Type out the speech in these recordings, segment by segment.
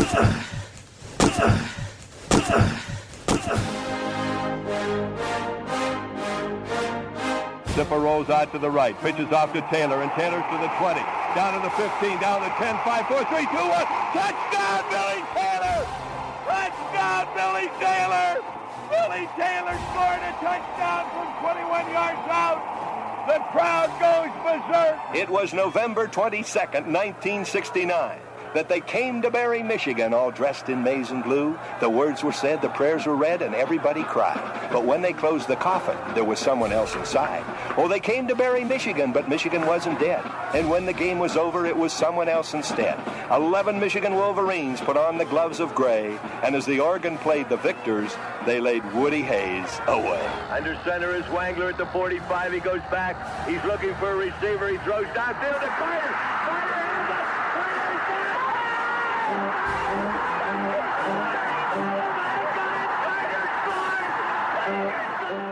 Zipper rolls out to the right, pitches off to Taylor, and Taylor's to the 20, down to the 15, down to 10, 5, 4, 3, 2, 1. Touchdown, Billy Taylor! Touchdown, Billy Taylor! Billy Taylor scored a touchdown from 21 yards out. The crowd goes berserk. It was November 22nd, 1969. That they came to Barry, Michigan, all dressed in maize and blue. The words were said, the prayers were read, and everybody cried. But when they closed the coffin, there was someone else inside. Oh, they came to Barry, Michigan, but Michigan wasn't dead. And when the game was over, it was someone else instead. 11 Michigan Wolverines put on the gloves of gray, and as the organ played the victors, they laid Woody Hayes away. Under center is Wangler at the 45. He goes back. He's looking for a receiver. He throws downfield to Carter.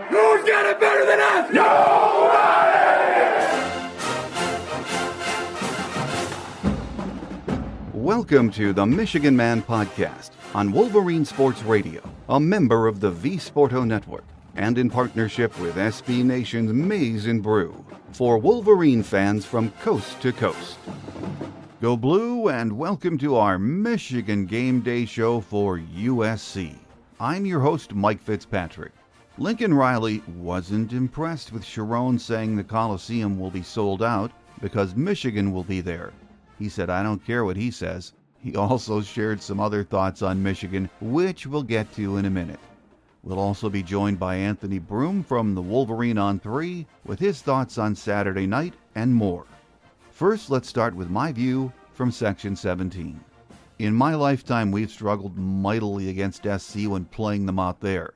Who's got it better than us? Nobody! Welcome to the Michigan Man Podcast on Wolverine Sports Radio, a member of the V Sporto Network, and in partnership with SB Nation's Maize and Brew, for Wolverine fans from coast to coast. Go Blue, and welcome to our Michigan Game Day show for USC. I'm your host, Mike Fitzpatrick. Lincoln Riley wasn't impressed with Sharon saying the Coliseum will be sold out because Michigan will be there. He said, I don't care what he says. He also shared some other thoughts on Michigan, which we'll get to in a minute. We'll also be joined by Anthony Broome from the Wolverine ON3 with his thoughts on Saturday night and more. First, let's start with my view from Section 17. In my lifetime, we've struggled mightily against SC when playing them out there.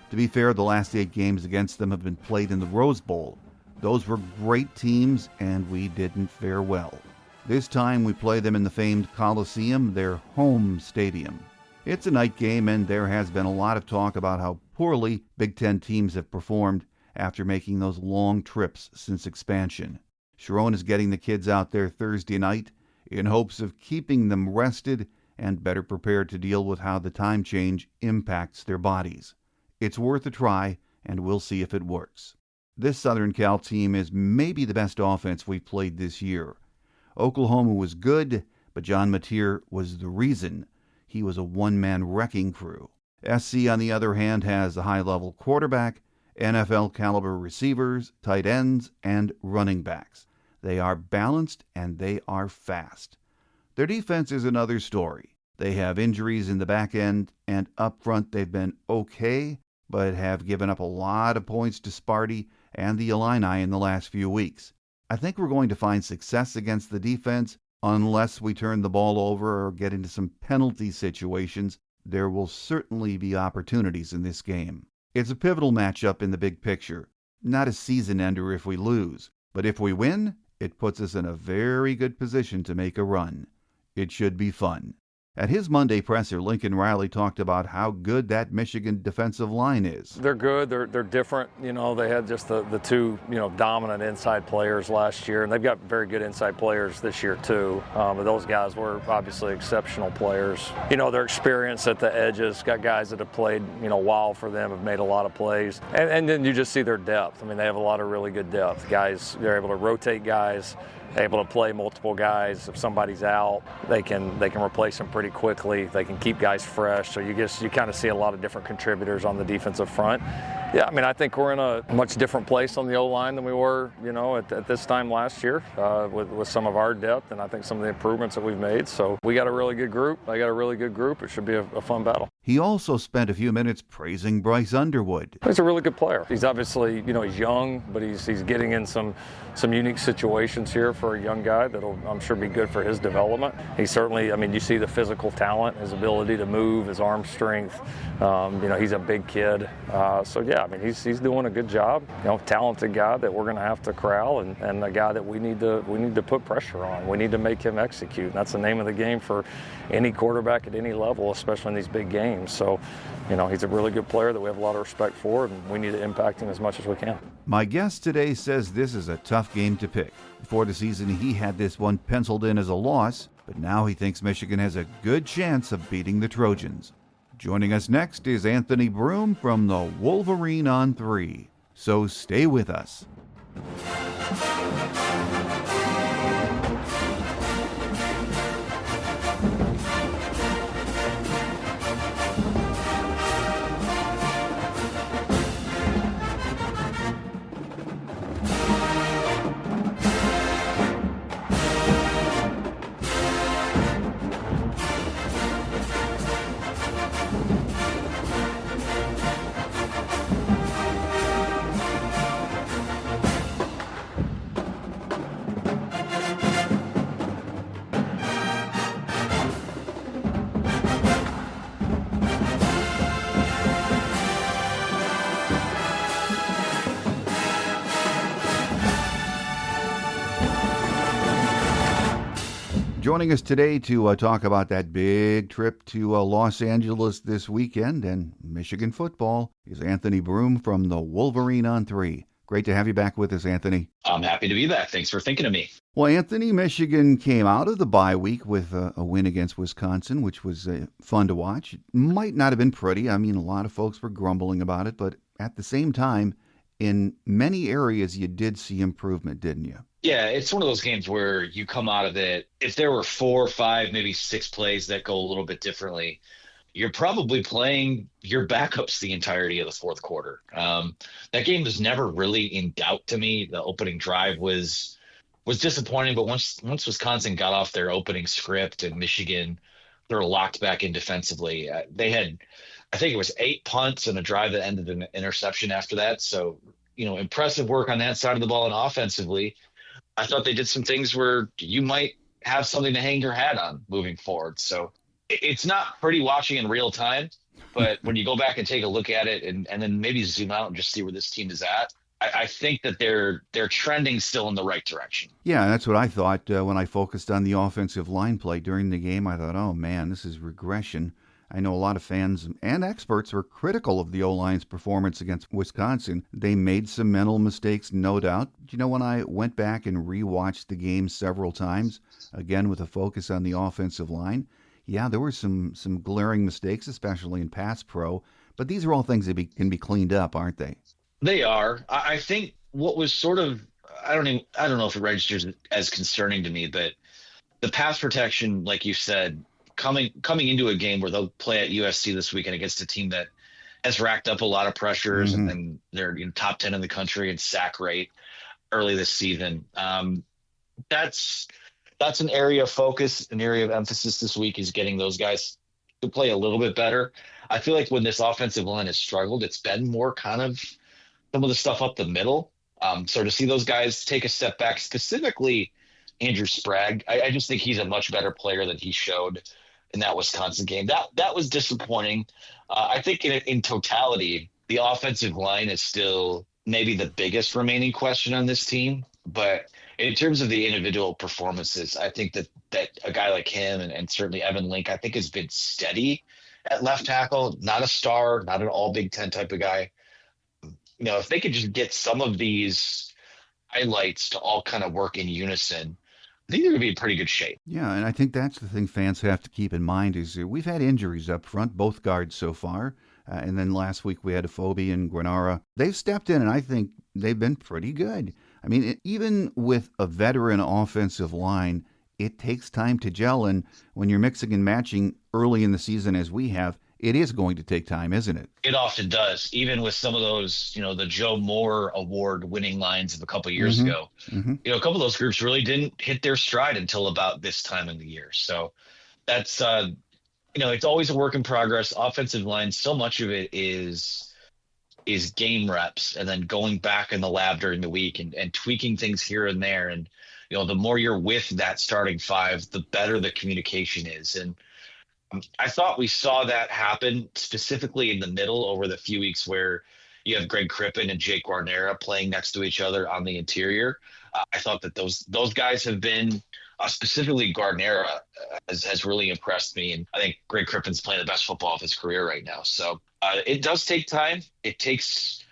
To be fair, the last 8 games against them have been played in the Rose Bowl. Those were great teams, and we didn't fare well. This time, we play them in the famed Coliseum, their home stadium. It's a night game, and there has been a lot of talk about how poorly Big Ten teams have performed after making those long trips since expansion. Sharon is getting the kids out there Thursday night in hopes of keeping them rested and better prepared to deal with how the time change impacts their bodies. It's worth a try, and we'll see if it works. This Southern Cal team is maybe the best offense we've played this year. Oklahoma was good, but John Mateer was the reason. He was a one-man wrecking crew. SC, on the other hand, has a high-level quarterback, NFL-caliber receivers, tight ends, and running backs. They are balanced, and they are fast. Their defense is another story. They have injuries in the back end, and up front they've been okay, but have given up a lot of points to Sparty and the Illini in the last few weeks. I think we're going to find success against the defense unless we turn the ball over or get into some penalty situations. There will certainly be opportunities in this game. It's a pivotal matchup in the big picture. Not a season ender if we lose, but if we win, it puts us in a very good position to make a run. It should be fun. At his Monday presser, Lincoln Riley talked about how good that Michigan defensive line is. They're good. They're different. You know, they had just the two, dominant inside players last year, and they've got very good inside players this year too. But those guys were obviously exceptional players. You know, their experience at the edges, got guys that have played, a while for them, have made a lot of plays. And then you just see their depth. I mean, they have a lot of really good depth. Guys, they're able to rotate guys, able to play multiple guys. If somebody's out, they can replace them pretty quickly. They can keep guys fresh. So you kind of see a lot of different contributors on the defensive front. Yeah, I mean, I think we're in a much different place on the O-line than we were, at this time last year with some of our depth and I think some of the improvements that we've made. So we got a really good group. I got a really good group. It should be a fun battle. He also spent a few minutes praising Bryce Underwood. He's a really good player. He's obviously, he's young, but he's getting in some unique situations here for a young guy that'll, I'm sure, be good for his development. He certainly, you see the physical talent, his ability to move, his arm strength. He's a big kid. He's doing a good job. Talented guy that we're going to have to corral, and a guy that we need to put pressure on. We need to make him execute. And that's the name of the game for any quarterback at any level, especially in these big games. So, he's a really good player that we have a lot of respect for, and we need to impact him as much as we can. My guest today says this is a tough game to pick. Before the season, he had this one penciled in as a loss. but now he thinks Michigan has a good chance of beating the Trojans. Joining us next is Anthony Broome from the Wolverine ON3. So stay with us. Joining us today to talk about that big trip to Los Angeles this weekend and Michigan football is Anthony Broome from the Wolverine ON3. Great to have you back with us, Anthony. I'm happy to be back. Thanks for thinking of me. Well, Anthony, Michigan came out of the bye week with a win against Wisconsin, which was fun to watch. It might not have been pretty. I mean, a lot of folks were grumbling about it, but at the same time, in many areas, you did see improvement, didn't you? Yeah, it's one of those games where you come out of it. If there were 4, 5, maybe 6 plays that go a little bit differently, you're probably playing your backups the entirety of the fourth quarter. That game was never really in doubt to me. The opening drive was disappointing, but once Wisconsin got off their opening script and Michigan sort of locked back in defensively, they had, I think it was 8 punts and a drive that ended in an interception after that. So, impressive work on that side of the ball and offensively. I thought they did some things where you might have something to hang your hat on moving forward. So it's not pretty watching in real time, but when you go back and take a look at it and then maybe zoom out and just see where this team is at, I think that they're trending still in the right direction. Yeah, that's what I thought when I focused on the offensive line play during the game. I thought, oh man, this is regression. I know a lot of fans and experts were critical of the O-line's performance against Wisconsin. They made some mental mistakes, no doubt. When I went back and rewatched the game several times, again with a focus on the offensive line, yeah, there were some glaring mistakes, especially in pass pro. But these are all things that can be cleaned up, aren't they? They are. I think what was sort of, I don't know if it registers as concerning to me, but the pass protection, like you said, coming into a game where they'll play at USC this weekend against a team that has racked up a lot of pressures and they're top 10 in the country in sack rate early this season. That's an area of focus, an area of emphasis this week is getting those guys to play a little bit better. I feel like when this offensive line has struggled, it's been more kind of some of the stuff up the middle. So to see those guys take a step back, specifically Andrew Sprague, I just think he's a much better player than he showed in that Wisconsin game. That was disappointing. I think in totality, the offensive line is still maybe the biggest remaining question on this team. But in terms of the individual performances, I think that a guy like him and certainly Evan Link, I think has been steady at left tackle, not a star, not an all Big Ten type of guy. If they could just get some of these highlights to all kind of work in unison, I think they're going to be in pretty good shape. Yeah, and I think that's the thing fans have to keep in mind is we've had injuries up front, both guards so far. And then last week we had Afobe and Granara. They've stepped in, and I think they've been pretty good. I mean, even with a veteran offensive line, it takes time to gel. And when you're mixing and matching early in the season as we have, it is going to take time, isn't it? It often does, even with some of those, the Joe Moore Award winning lines of a couple of years ago. A couple of those groups really didn't hit their stride until about this time of the year. So that's, it's always a work in progress. Offensive line, so much of it is game reps and then going back in the lab during the week and tweaking things here and there. And, the more you're with that starting five, the better the communication is. And I thought we saw that happen specifically in the middle over the few weeks where you have Greg Crippen and Jake Guarnera playing next to each other on the interior. I thought that those guys have been, specifically Guarnera has really impressed me. And I think Greg Crippen's playing the best football of his career right now. So it does take time. It takes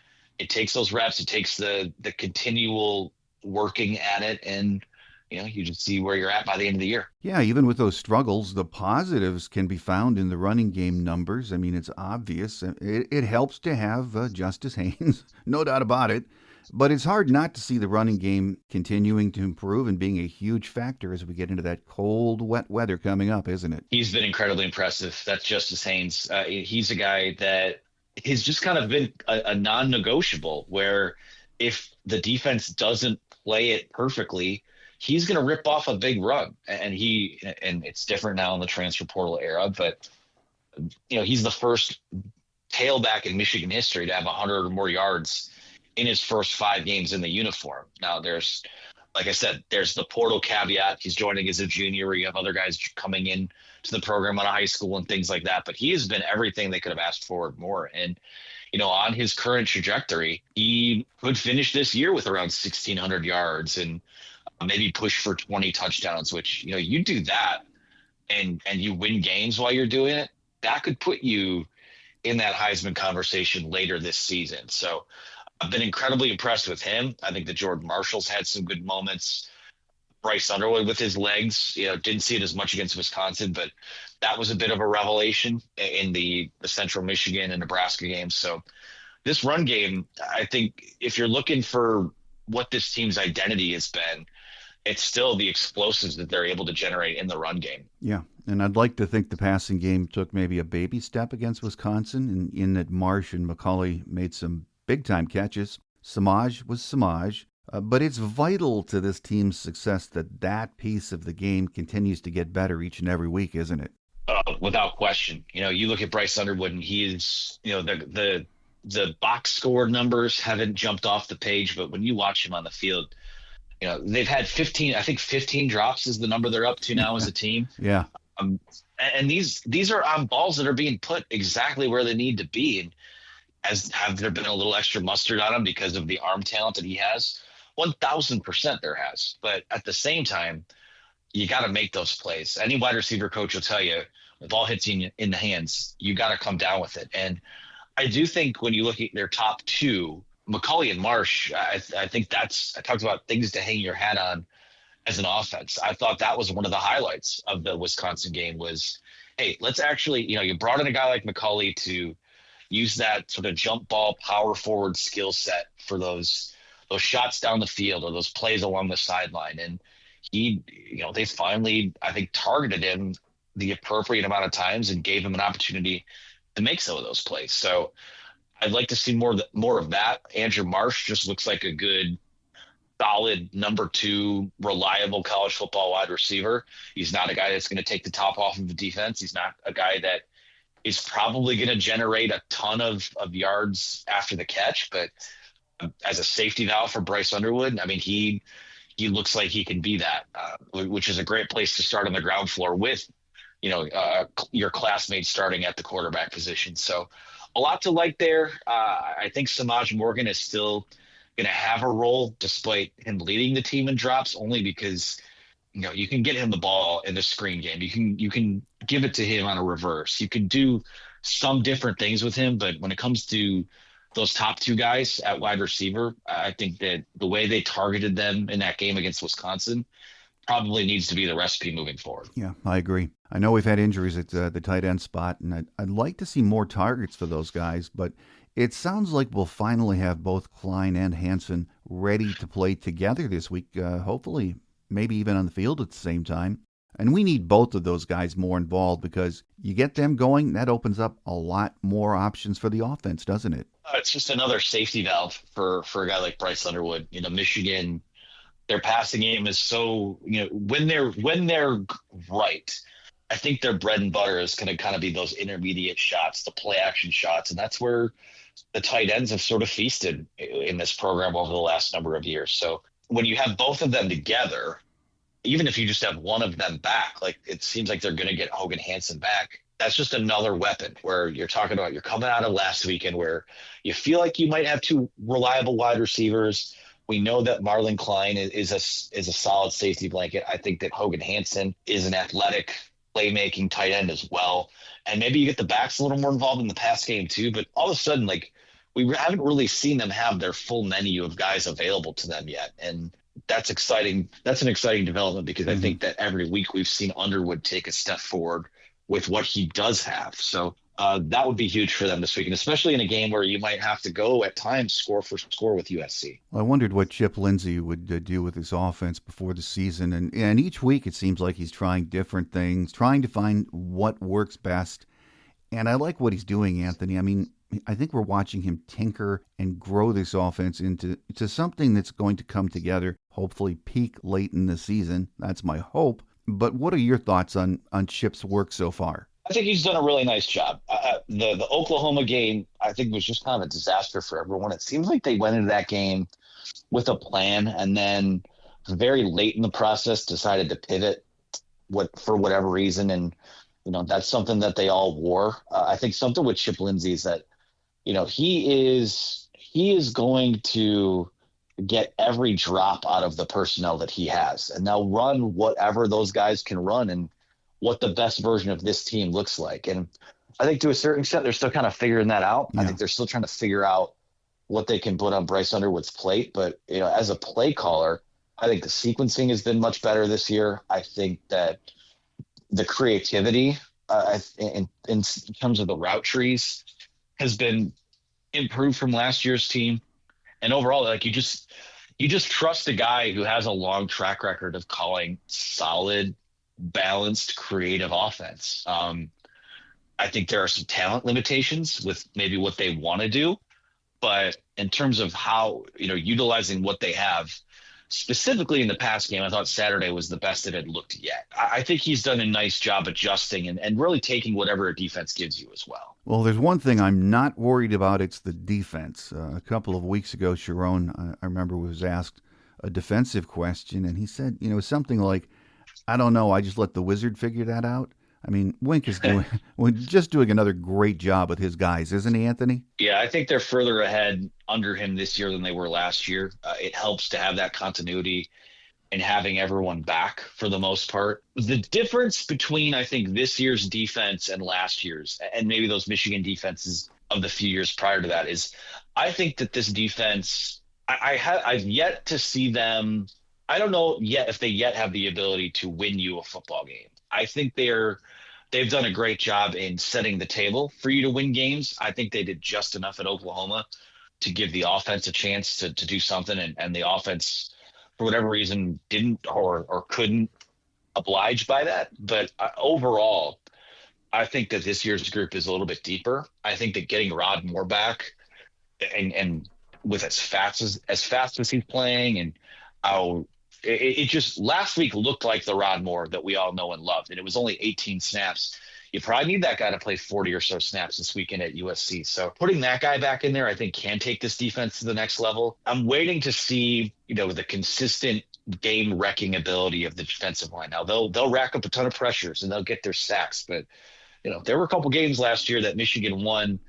those reps. It takes the continual working at it. And you just see where you're at by the end of the year. Yeah, even with those struggles, the positives can be found in the running game numbers. I mean, it's obvious. It helps to have Justice Haynes, no doubt about it. But it's hard not to see the running game continuing to improve and being a huge factor as we get into that cold, wet weather coming up, isn't it? He's been incredibly impressive. That's Justice Haynes. He's a guy that has just kind of been a non-negotiable, where if the defense doesn't play it perfectly, he's going to rip off a big run. And it's different now in the transfer portal era, but he's the first tailback in Michigan history to have 100 or more yards in his first 5 games in the uniform. Now like I said, there's the portal caveat. He's joining as a junior. You have other guys coming in to the program out of high school and things like that. But he has been everything they could have asked for and more. And, on his current trajectory, he could finish this year with around 1,600 yards and maybe push for 20 touchdowns, which, you do that and you win games while you're doing it. That could put you in that Heisman conversation later this season. So I've been incredibly impressed with him. I think that Jordan Marshall's had some good moments. Bryce Underwood with his legs, didn't see it as much against Wisconsin, but that was a bit of a revelation in the Central Michigan and Nebraska games. So this run game, I think if you're looking for what this team's identity has been, it's still the explosives that they're able to generate in the run game. Yeah, and I'd like to think the passing game took maybe a baby step against Wisconsin in that Marsh and McCauley made some big-time catches. Samaj was Samaj. But it's vital to this team's success that piece of the game continues to get better each and every week, isn't it? Without question. You look at Bryce Underwood and he's, the box score numbers haven't jumped off the page, but when you watch him on the field, they've had 15 drops is the number they're up to now as a team. Yeah. And these are on balls that are being put exactly where they need to be. And have there been a little extra mustard on him because of the arm talent that he has? 1,000% there has. But at the same time, you got to make those plays. Any wide receiver coach will tell you, the ball hits you in the hands, you got to come down with it. And I do think when you look at their top 2, McCauley and Marsh, I think I talked about things to hang your hat on as an offense. I thought that was one of the highlights of the Wisconsin game was, hey, let's actually, you brought in a guy like McCauley to use that sort of jump ball, power forward skill set for those shots down the field or those plays along the sideline. And they finally, I think, targeted him the appropriate amount of times and gave him an opportunity to make some of those plays. So I'd like to see more of that. Andrew Marsh just looks like a good, solid number 2, reliable college football wide receiver. He's not a guy that's going to take the top off of the defense. He's not a guy that is probably going to generate a ton of yards after the catch, but as a safety valve for Bryce Underwood, I mean, he looks like he can be that, which is a great place to start on the ground floor with, your classmates starting at the quarterback position. So a lot to like there. I think Samaj Morgan is still going to have a role despite him leading the team in drops, only because, you can get him the ball in the screen game. You can give it to him on a reverse. You can do some different things with him, but when it comes to those top 2 guys at wide receiver, I think that the way they targeted them in that game against Wisconsin probably needs to be the recipe moving forward. Yeah, I agree. I know we've had injuries at the tight end spot, and I'd like to see more targets for those guys, but it sounds like we'll finally have both Klein and Hansen ready to play together this week, hopefully maybe even on the field at the same time. And we need both of those guys more involved because you get them going, that opens up a lot more options for the offense, doesn't it? It's just another safety valve for a guy like Bryce Underwood. Michigan, their passing game is so, when they're right, I think their bread and butter is going to kind of be those intermediate shots, the play action shots. And that's where the tight ends have sort of feasted in this program over the last number of years. So when you have both of them together, even if you just have one of them back, like it seems like they're going to get Hogan Hansen back. That's just another weapon where you're talking about, you're coming out of last weekend where you feel like you might have 2 reliable wide receivers. We know that Marlon Klein is a solid safety blanket. I think that Hogan Hansen is an athletic playmaking tight end as well. And maybe you get the backs a little more involved in the pass game too, but all of a sudden, like, we haven't really seen them have their full menu of guys available to them yet. And that's exciting. That's an exciting development because I think that every week we've seen Underwood take a step forward with what he does have. So that would be huge for them this week, and especially in a game where you might have to go at times score for score with USC. Well, I wondered what Chip Lindsey would do with his offense before the season, and each week it seems like he's trying different things, trying to find what works best. And I like what he's doing, Anthony. I mean, I think we're watching him tinker and grow this offense into something that's going to come together, hopefully peak late in the season. That's my hope. But what are your thoughts on Chip's work so far? I think he's done a really nice job. The Oklahoma game, I think, was just kind of a disaster for everyone. It seems like they went into that game with a plan and then very late in the process decided to pivot for whatever reason. And, that's something that they all wore. I think something with Chip Lindsey is that, he is going to get every drop out of the personnel that he has, and they'll run whatever those guys can run and what the best version of this team looks like. And I think to a certain extent, they're still kind of figuring that out. Yeah. I think they're still trying to figure out what they can put on Bryce Underwood's plate. But, as a play caller, I think the sequencing has been much better this year. I think that the creativity in terms of the route trees has been improved from last year's team. And overall, like you just trust a guy who has a long track record of calling solid, balanced, creative offense. I think there are some talent limitations with maybe what they want to do, but in terms of how, utilizing what they have, specifically in the past game, I thought Saturday was the best it had looked yet. I think he's done a nice job adjusting and really taking whatever a defense gives you as well. Well, there's one thing I'm not worried about. It's the defense. A couple of weeks ago, Sharon, I remember, was asked a defensive question, and he said, something like, I don't know, I just let the wizard figure that out. I mean, Wink is doing another great job with his guys, isn't he, Anthony? Yeah, I think they're further ahead under him this year than they were last year. It helps to have that continuity and having everyone back for the most part. The difference between, I think, this year's defense and last year's, and maybe those Michigan defenses of the few years prior to that, is I think that this defense, I've yet to see them. I don't know yet if they yet have the ability to win you a football game. I think they've done a great job in setting the table for you to win games. I think they did just enough at Oklahoma to give the offense a chance to do something, and the offense, for whatever reason, didn't or couldn't oblige by that. But overall, I think that this year's group is a little bit deeper. I think that getting Rod Moore back and with as fast as he's playing, and how it just last week looked like the Rod Moore that we all know and loved, and it was only 18 snaps. You probably need that guy to play 40 or so snaps this weekend at USC. So putting that guy back in there, I think, can take this defense to the next level. I'm waiting to see, the consistent game-wrecking ability of the defensive line. Now, they'll rack up a ton of pressures and they'll get their sacks, but there were a couple games last year that Michigan won,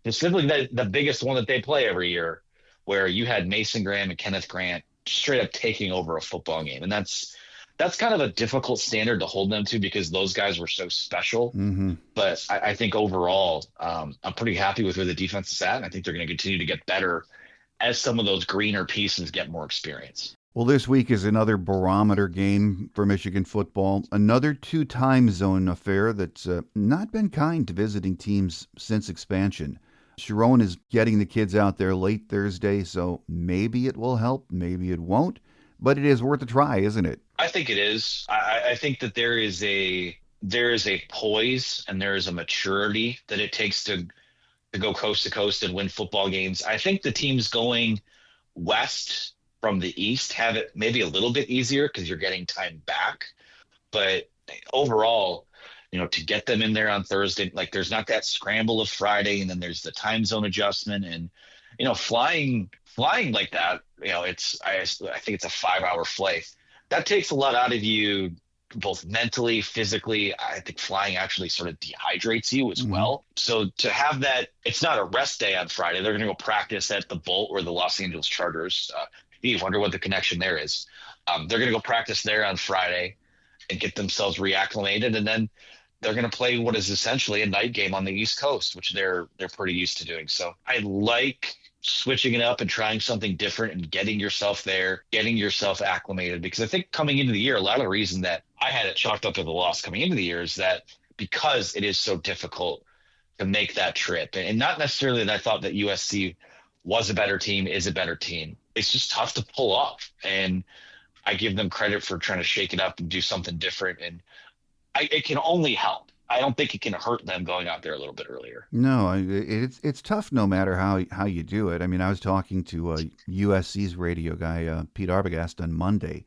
specifically the biggest one that they play every year, where you had Mason Graham and Kenneth Grant straight up taking over a football game. And that's kind of a difficult standard to hold them to because those guys were so special. Mm-hmm. But I think overall, I'm pretty happy with where the defense is at. And I think they're going to continue to get better as some of those greener pieces get more experience. Well, this week is another barometer game for Michigan football, another 2 time zone affair that's not been kind to visiting teams since expansion. Sharon is getting the kids out there late Thursday, so maybe it will help, maybe it won't, but it is worth a try, isn't it? I think it is. I think that there is a poise and there is a maturity that it takes to go coast to coast and win football games. I think the teams going west from the east have it maybe a little bit easier because you're getting time back, but overall, to get them in there on Thursday, like there's not that scramble of Friday, and then there's the time zone adjustment, and flying like that, I think it's a 5-hour flight. That takes a lot out of you, both mentally, physically. I think flying actually sort of dehydrates you as well. So to have that, it's not a rest day on Friday. They're going to go practice at the Bolt or the Los Angeles Chargers. You wonder what the connection there is. They're going to go practice there on Friday and get themselves reacclimated, and then they're going to play what is essentially a night game on the East Coast, which they're pretty used to doing. So I like switching it up and trying something different and getting yourself there, getting yourself acclimated. Because I think coming into the year, a lot of the reason that I had it chalked up to the loss coming into the year is that because it is so difficult to make that trip. And not necessarily that I thought that USC was a better team, is a better team. It's just tough to pull off. And I give them credit for trying to shake it up and do something different. And it can only help. I don't think it can hurt them going out there a little bit earlier. No, it's tough no matter how you do it. I mean, I was talking to USC's radio guy, Pete Arbogast, on Monday.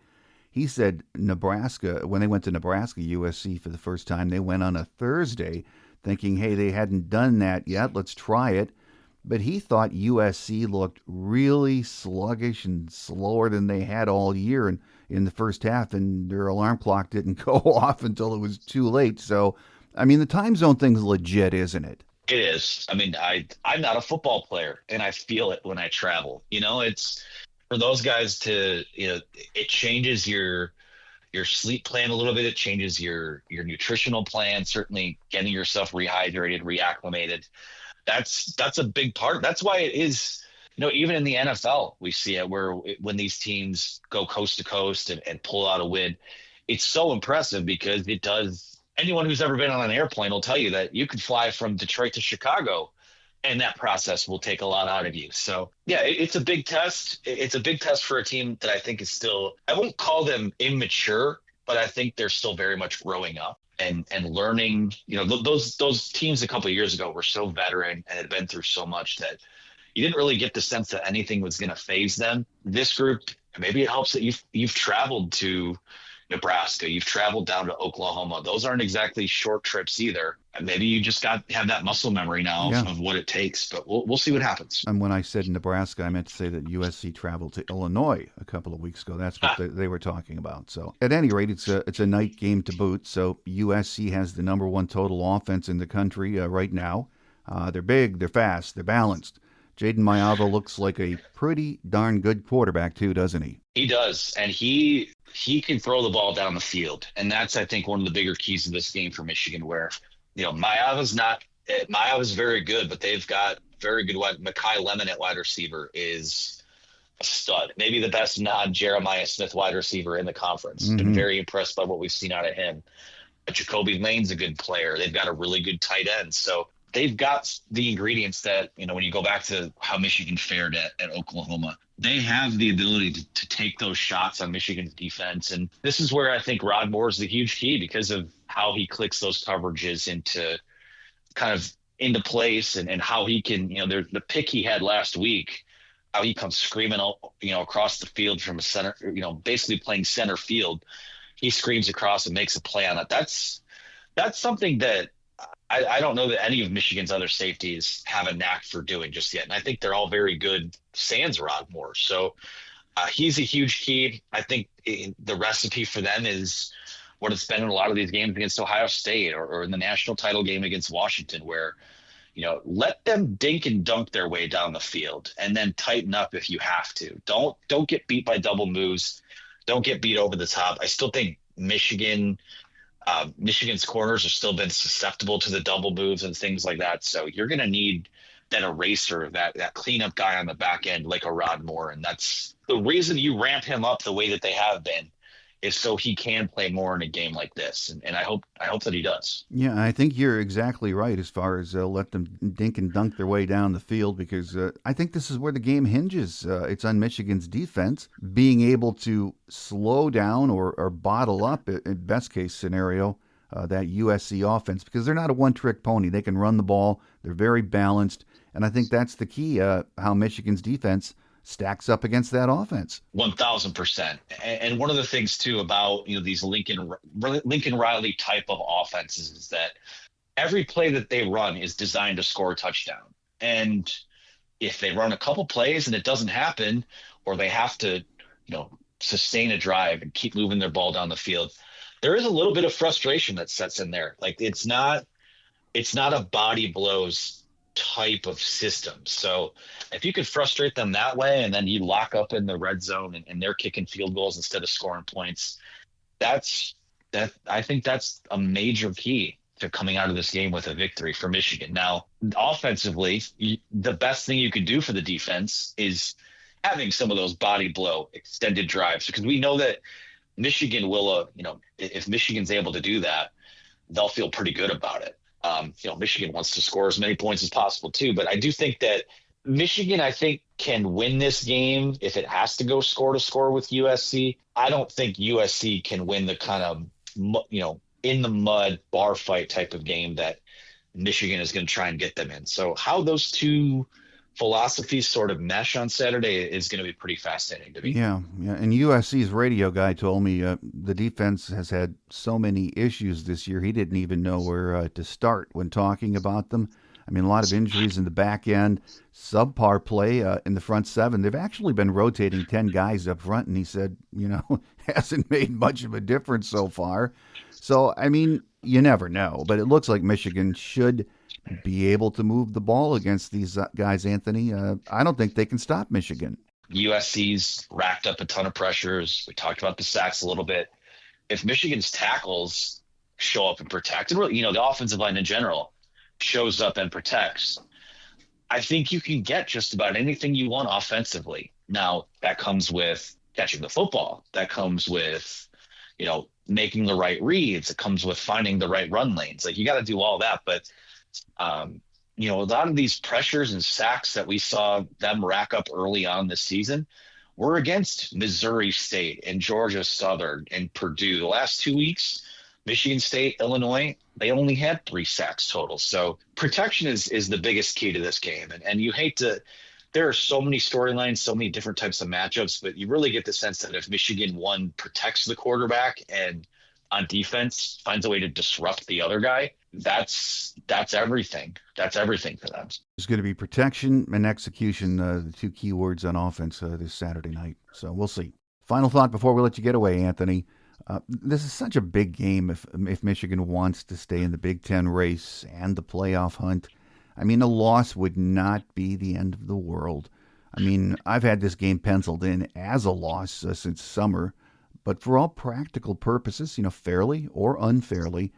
He said Nebraska, when they went to Nebraska, USC for the first time, they went on a Thursday thinking, hey, they hadn't done that yet. Let's try it. But he thought USC looked really sluggish and slower than they had all year in the first half, and their alarm clock didn't go off until it was too late. So, I mean, the time zone thing's legit, isn't it? It is. I mean, I'm not a football player, and I feel it when I travel. It's for those guys to, it changes your sleep plan a little bit. It changes your nutritional plan, certainly getting yourself rehydrated, reacclimated. That's a big part. That's why it is, even in the NFL, we see it when these teams go coast to coast and pull out a win, it's so impressive because it does. Anyone who's ever been on an airplane will tell you that you could fly from Detroit to Chicago and that process will take a lot out of you. So yeah, it's a big test. It's a big test for a team that I think is still, I won't call them immature, but I think they're still very much growing up and learning. Those teams a couple of years ago were so veteran and had been through so much that you didn't really get the sense that anything was going to phase them. This group, maybe it helps that you've traveled to Nebraska, you've traveled down to Oklahoma. Those aren't exactly short trips either. And maybe you just have that muscle memory now of what it takes, but we'll see what happens. And when I said Nebraska, I meant to say that USC traveled to Illinois a couple of weeks ago. That's what they were talking about. So at any rate, it's a night game to boot. So USC has the number one total offense in the country right now. They're big, they're fast, they're balanced. Jaden Mayava looks like a pretty darn good quarterback too, doesn't he? He does, and he can throw the ball down the field, and that's, I think, one of the bigger keys of this game for Michigan, where Mayava's very good, but they've got very good wide. Mekhi Lemon at wide receiver is a stud, maybe the best non-Jeremiah Smith wide receiver in the conference. Mm-hmm. Been very impressed by what we've seen out of him. But Jacoby Lane's a good player. They've got a really good tight end, so they've got the ingredients that, when you go back to how Michigan fared at Oklahoma, they have the ability to take those shots on Michigan's defense. And this is where I think Rod Moore is the huge key because of how he clicks those coverages into place and how he can, the pick he had last week, how he comes screaming, across the field from a center, basically playing center field. He screams across and makes a play on it. That's something that I don't know that any of Michigan's other safeties have a knack for doing just yet. And I think they're all very good sans Rod Moore. So he's a huge key. I think the recipe for them is what it's been in a lot of these games against Ohio State or in the national title game against Washington, where, let them dink and dunk their way down the field and then tighten up if you have to. Don't get beat by double moves. Don't get beat over the top. I still think Michigan's corners have still been susceptible to the double moves and things like that. So you're going to need that eraser, that cleanup guy on the back end, like a Rod Moore. And that's the reason you ramp him up the way that they have been, is so he can play more in a game like this. And I hope that he does. Yeah, I think you're exactly right as far as let them dink and dunk their way down the field, because I think this is where the game hinges. It's on Michigan's defense being able to slow down or bottle up, in best case scenario, that USC offense, because they're not a one-trick pony. They can run the ball. They're very balanced. And I think that's the key, how Michigan's defense stacks up against that offense. 1,000%. And one of the things too about these Lincoln Riley type of offenses is that every play that they run is designed to score a touchdown. And if they run a couple plays and it doesn't happen, or they have to sustain a drive and keep moving their ball down the field, there is a little bit of frustration that sets in there. Like it's not a body blows type of system. So if you could frustrate them that way, and then you lock up in the red zone and they're kicking field goals instead of scoring points, I think that's a major key to coming out of this game with a victory for Michigan. Now, offensively, the best thing you could do for the defense is having some of those body blow extended drives, because we know that Michigan will, if Michigan's able to do that, they'll feel pretty good about it. Michigan wants to score as many points as possible too, but I do think that Michigan, I think, can win this game if it has to go score to score with USC. I don't think USC can win the kind of, in the mud bar fight type of game that Michigan is going to try and get them in. So how those two philosophies sort of mesh on Saturday is going to be pretty fascinating to me. Yeah. And USC's radio guy told me the defense has had so many issues this year, he didn't even know where to start when talking about them. I mean, a lot of injuries in the back end, subpar play in the front seven. They've actually been rotating 10 guys up front, and he said, hasn't made much of a difference so far. So, I mean, you never know, but it looks like Michigan should be able to move the ball against these guys, Anthony. I don't think they can stop Michigan. USC's racked up a ton of pressures. We talked about the sacks a little bit. If Michigan's tackles show up and protect, and really, the offensive line in general shows up and protects, I think you can get just about anything you want offensively. Now, that comes with catching the football. That comes with, making the right reads. It comes with finding the right run lanes. Like, you got to do all that. But, a lot of these pressures and sacks that we saw them rack up early on this season were against Missouri State and Georgia Southern and Purdue. The last 2 weeks, Michigan State, Illinois, they only had 3 sacks total. So protection is the biggest key to this game. And you hate to – there are so many storylines, so many different types of matchups, but you really get the sense that if Michigan, one, protects the quarterback and on defense finds a way to disrupt the other guy, that's everything. That's everything for them. There's going to be protection and execution, the two key words on offense this Saturday night. So we'll see. Final thought before we let you get away, Anthony. This is such a big game if Michigan wants to stay in the Big Ten race and the playoff hunt. I mean, a loss would not be the end of the world. I mean, I've had this game penciled in as a loss since summer, but for all practical purposes, fairly or unfairly,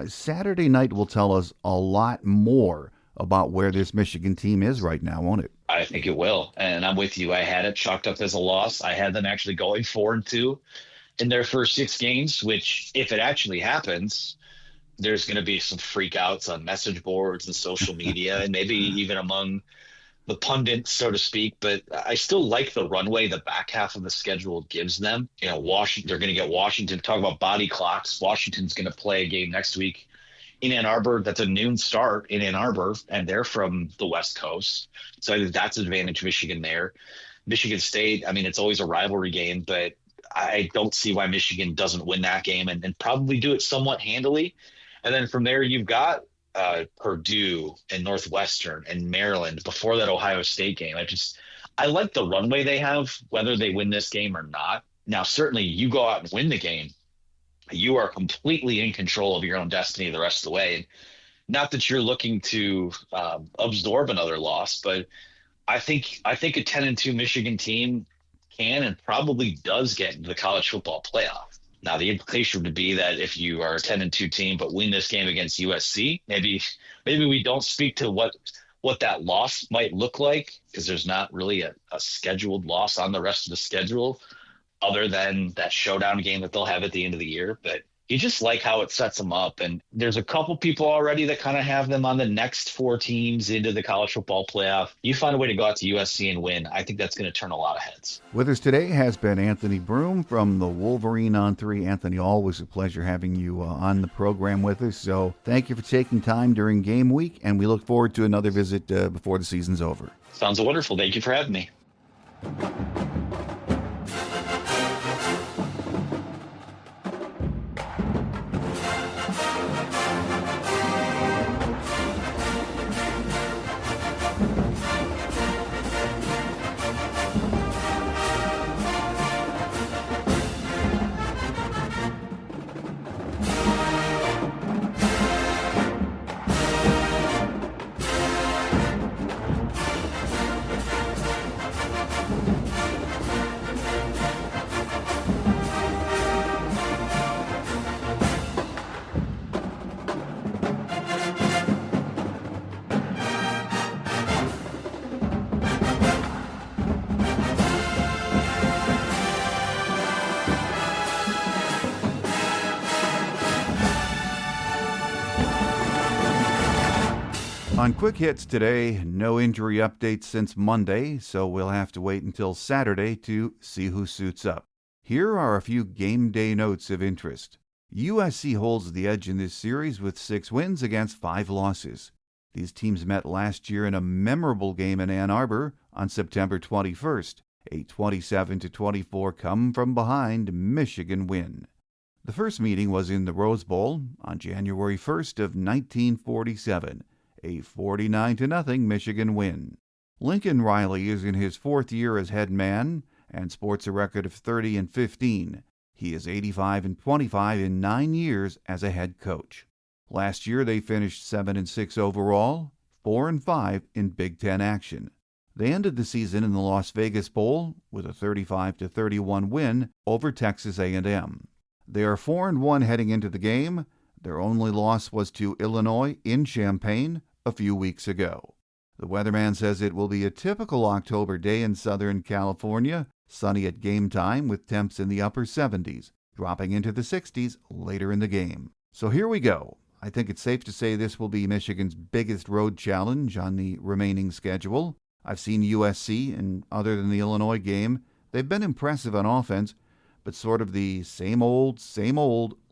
Saturday night will tell us a lot more about where this Michigan team is right now, won't it? I think it will, and I'm with you. I had it chalked up as a loss. I had them actually going 4-2 in their first 6 games, which, if it actually happens, there's going to be some freakouts on message boards and social media and maybe even among the pundits, so to speak. But I still like the runway the back half of the schedule gives them. Washington, they're going to get Washington. Talk about body clocks. Washington's going to play a game next week in Ann Arbor. That's a noon start in Ann Arbor, and they're from the West Coast. So I think that's an advantage Michigan there. Michigan State, I mean, it's always a rivalry game, but I don't see why Michigan doesn't win that game and probably do it somewhat handily. And then from there, you've got Purdue and Northwestern and Maryland before that Ohio State game. I like the runway they have, whether they win this game or not. Now, certainly you go out and win the game, you are completely in control of your own destiny the rest of the way. And not that you're looking to absorb another loss, but I think a 10-2 Michigan team can and probably does get into the college football playoff. Now, the implication would be that if you are a 10-2 team but win this game against USC, maybe we don't speak to what that loss might look like, because there's not really a scheduled loss on the rest of the schedule other than that showdown game that they'll have at the end of the year. But you just like how it sets them up. And there's a couple people already that kind of have them on the next 4 teams into the college football playoff. You find a way to go out to USC and win, I think that's going to turn a lot of heads. With us today has been Anthony Broome from the Wolverine ON3. Anthony, always a pleasure having you on the program with us. So thank you for taking time during game week, and we look forward to another visit before the season's over. Sounds wonderful. Thank you for having me. On Quick Hits today, no injury updates since Monday, so we'll have to wait until Saturday to see who suits up. Here are a few game day notes of interest. USC holds the edge in this series with 6 wins against 5 losses. These teams met last year in a memorable game in Ann Arbor on September 21st, a 27-24 come-from-behind Michigan win. The first meeting was in the Rose Bowl on January 1st of 1947, a 49-0 Michigan win. Lincoln Riley is in his 4th year as head man and sports a record of 30-15. He is 85-25 in 9 years as a head coach. Last year they finished 7-6 overall, 4-5 in Big Ten action. They ended the season in the Las Vegas Bowl with a 35-31 win over Texas A&M. They are 4-1 heading into the game. Their only loss was to Illinois in Champaign a few weeks ago. The weatherman says it will be a typical October day in Southern California, sunny at game time with temps in the upper 70s, dropping into the 60s later in the game. So here we go. I think it's safe to say this will be Michigan's biggest road challenge on the remaining schedule. I've seen USC, and other than the Illinois game, they've been impressive on offense, but sort of the same old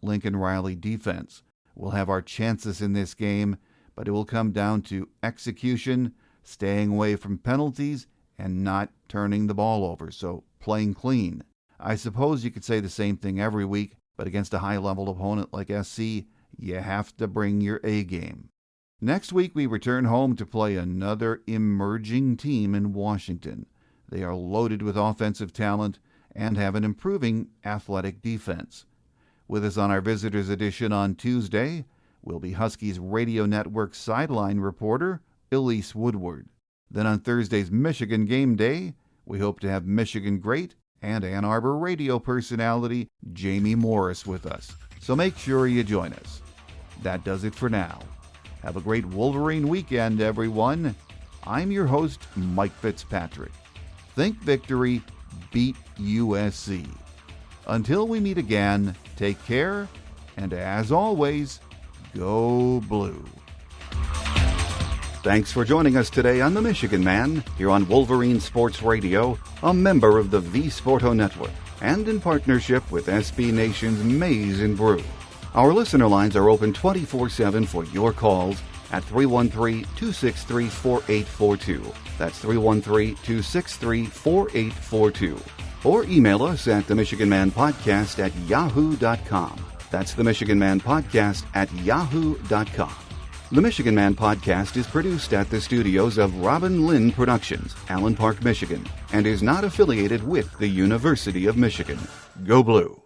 Lincoln Riley defense. We'll have our chances in this game, but it will come down to execution, staying away from penalties, and not turning the ball over, so playing clean. I suppose you could say the same thing every week, but against a high-level opponent like SC, you have to bring your A game. Next week, we return home to play another emerging team in Washington. They are loaded with offensive talent and have an improving athletic defense. With us on our Visitors Edition on Tuesday will be Huskies Radio Network sideline reporter Elise Woodward. Then on Thursday's Michigan Game Day, we hope to have Michigan great and Ann Arbor radio personality Jamie Morris with us. So make sure you join us. That does it for now. Have a great Wolverine weekend, everyone. I'm your host, Mike Fitzpatrick. Think victory, beat USC. Until we meet again, take care, and as always, go blue. Thanks for joining us today on The Michigan Man, here on Wolverine Sports Radio, a member of the V Sporto Network, and in partnership with SB Nation's Maize and Brew. Our listener lines are open 24/7 for your calls at 313-263-4842. That's 313-263-4842. Or email us at themichiganmanpodcast@yahoo.com. That's themichiganmanpodcast@yahoo.com. The Michigan Man Podcast is produced at the studios of Robin Lynn Productions, Allen Park, Michigan, and is not affiliated with the University of Michigan. Go Blue!